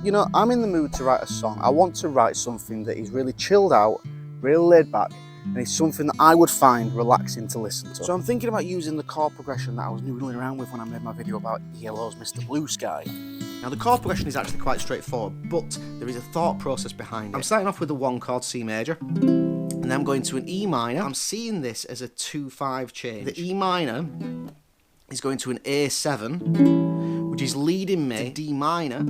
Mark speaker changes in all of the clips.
Speaker 1: You know, I'm in the mood to write a song. I want to write something that is really chilled out, really laid back, and it's something that I would find relaxing to listen to. So I'm thinking about using the chord progression that I was noodling around with when I made my video about ELO's Mr. Blue Sky. Now the chord progression is actually quite straightforward, but there is a thought process behind it. I'm starting off with the 1 chord, C major, and then I'm going to an E minor. I'm seeing this as a 2-5 change. The E minor is going to an A7, which is leading me to D minor.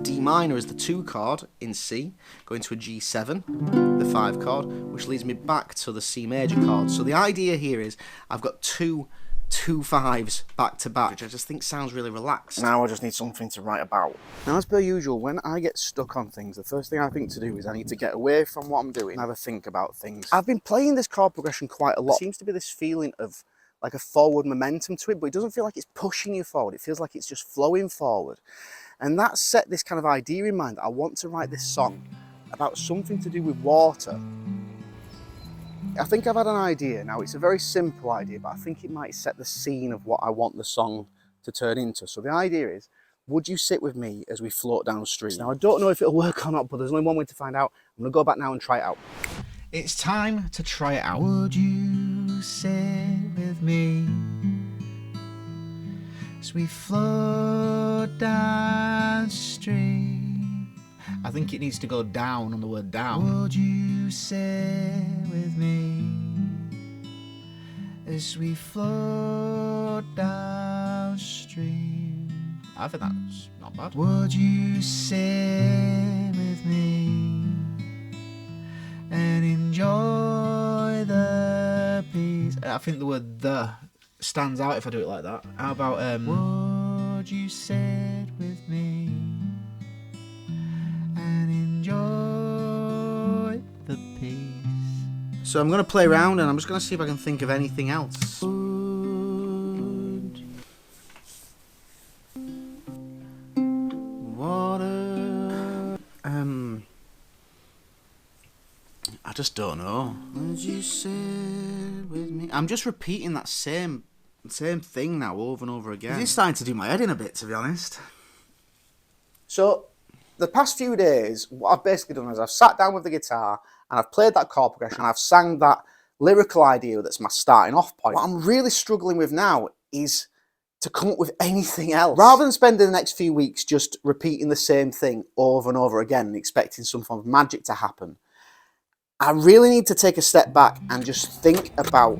Speaker 1: D minor is the 2 chord in C, going to a G7, the 5 chord, which leads me back to the C major chord. So the idea here is I've got two 5s back to back, which I just think sounds really relaxed. Now I just need something to write about. Now, as per usual, when I get stuck on things, the first thing I think to do is I need to get away from what I'm doing and have a think about things. I've been playing this chord progression quite a lot. There seems to be this feeling of like a forward momentum to it, but it doesn't feel like it's pushing you forward. It feels like it's just flowing forward. And that set this kind of idea in mind that I want to write this song about something to do with water. I think I've had an idea. Now, it's a very simple idea, but I think it might set the scene of what I want the song to turn into. So the idea is, would you sit with me as we float downstream? Now, I don't know if it'll work or not, but there's only one way to find out. I'm gonna go back now and try it out. It's time to try it out. Would you sit with me as we float downstream? I think it needs to go down on the word down. Would you sit with me as we float downstream? I think that's not bad. Would you sit with me and enjoy the peace? I think the word "the" stands out if I do it like that. How about would you sit with me and enjoy the peace? So I'm going to play around and I'm just going to see if I can think of anything else. Water. I just don't know. Would you sit with me? I'm just repeating that same thing now over and over again. It's starting to do my head in a bit, to be honest. So the past few days, what I've basically done is I've sat down with the guitar and I've played that chord progression and I've sang that lyrical idea that's my starting off point. What I'm really struggling with now is to come up with anything else. Rather than spending the next few weeks just repeating the same thing over and over again and expecting some form of magic to happen, I really need to take a step back and just think about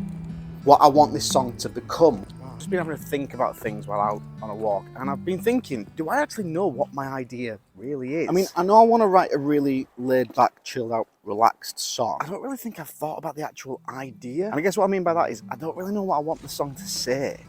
Speaker 1: what I want this song to become. I've just been having to think about things while out on a walk, and I've been thinking, do I actually know what my idea really is? I mean, I know I want to write a really laid back, chilled out, relaxed song. I don't really think I've thought about the actual idea. And I guess what I mean by that is I don't really know what I want the song to say.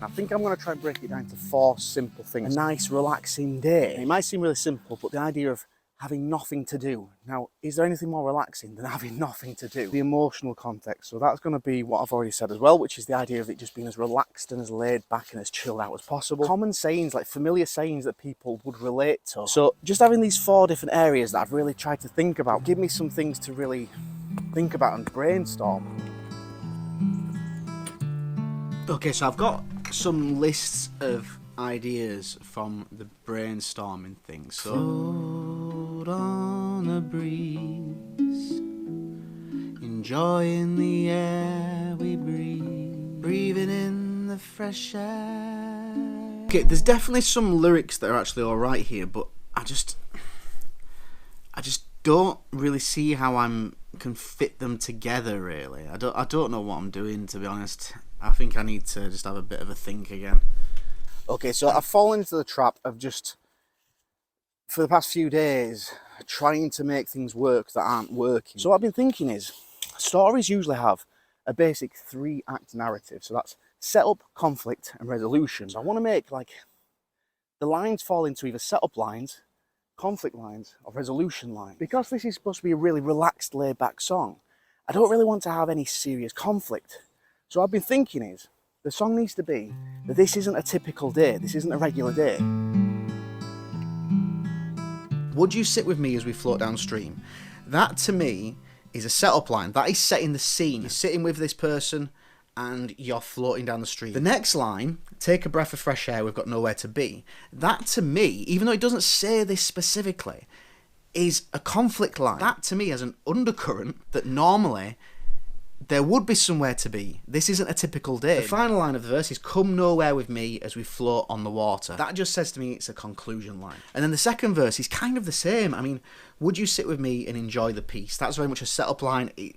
Speaker 1: I think I'm going to try and break it down to 4 simple things. A nice, relaxing day. And it might seem really simple, but the idea of having nothing to do. Now, is there anything more relaxing than having nothing to do? The emotional context. So that's going to be what I've already said as well, which is the idea of it just being as relaxed and as laid back and as chilled out as possible. Common sayings, like familiar sayings that people would relate to. So just having these 4 different areas that I've really tried to think about give me some things to really think about and brainstorm. Okay, so I've got some lists of ideas from the brainstorming thing. So float on a breeze, enjoying the air we breathe, breathing in the fresh air. Okay, there's definitely some lyrics that are actually alright here, but I just don't really see how I can fit them together, really. I don't know what I'm doing, to be honest. I think I need to just have a bit of a think again. Okay, so I've fallen into the trap of just, for the past few days, trying to make things work that aren't working. So what I've been thinking is, stories usually have a basic 3-act narrative. So that's setup, conflict, and resolution. So I want to make, like, the lines fall into either setup lines, conflict lines, or resolution lines. Because this is supposed to be a really relaxed, laid-back song, I don't really want to have any serious conflict. So what I've been thinking is, the song needs to be that this isn't a typical day, this isn't a regular day. Would you sit with me as we float downstream? That, to me, is a setup line. That is setting the scene. You're sitting with this person and you're floating down the stream. The next line, take a breath of fresh air, we've got nowhere to be, that to me, even though it doesn't say this specifically, is a conflict line. That to me has an undercurrent that normally there would be somewhere to be. This isn't a typical day. The final line of the verse is, come nowhere with me as we float on the water. That just says to me it's a conclusion line. And then the second verse is kind of the same. I mean, would you sit with me and enjoy the peace? That's very much a setup line. It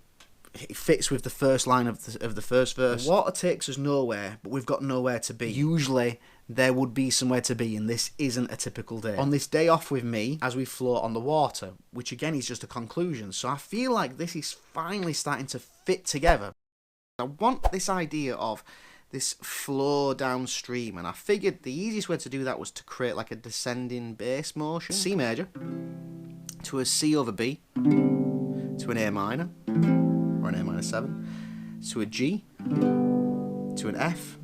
Speaker 1: fits with the first line of the first verse. The water takes us nowhere, but we've got nowhere to be. Usually there would be somewhere to be, and this isn't a typical day. On this day off with me as we float on the water, which again is just a conclusion. So I feel like this is finally starting to fit together. I want this idea of this flow downstream, and I figured the easiest way to do that was to create like a descending bass motion. C major to a C over B to an A minor or an A minor 7 to a G to an F.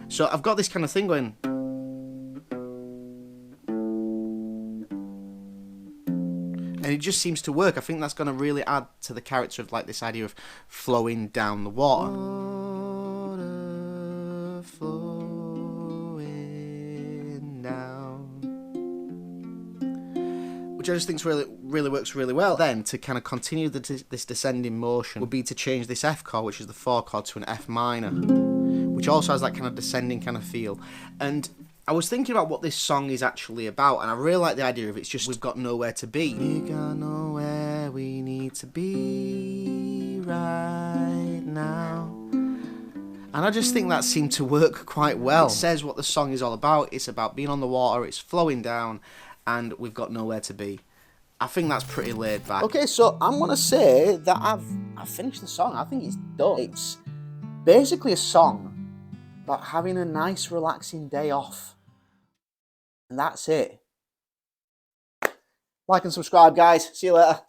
Speaker 1: So I've got this kind of thing going. And it just seems to work. I think that's going to really add to the character of like this idea of flowing down the water. Water flowing down. Which I just think really works really well. Then to kind of continue this descending motion would be to change this F chord, which is the 4 chord, to an F minor, which also has that kind of descending kind of feel. And I was thinking about what this song is actually about, and I really like the idea of it's just we've got nowhere to be. We got nowhere we need to be right now. And I just think that seemed to work quite well. It says what the song is all about. It's about being on the water, it's flowing down, and we've got nowhere to be. I think that's pretty laid back. Okay, so I'm going to say that I've finished the song. I think it's done. It's basically a song about having a nice, relaxing day off. And that's it. Like and subscribe, guys. See you later.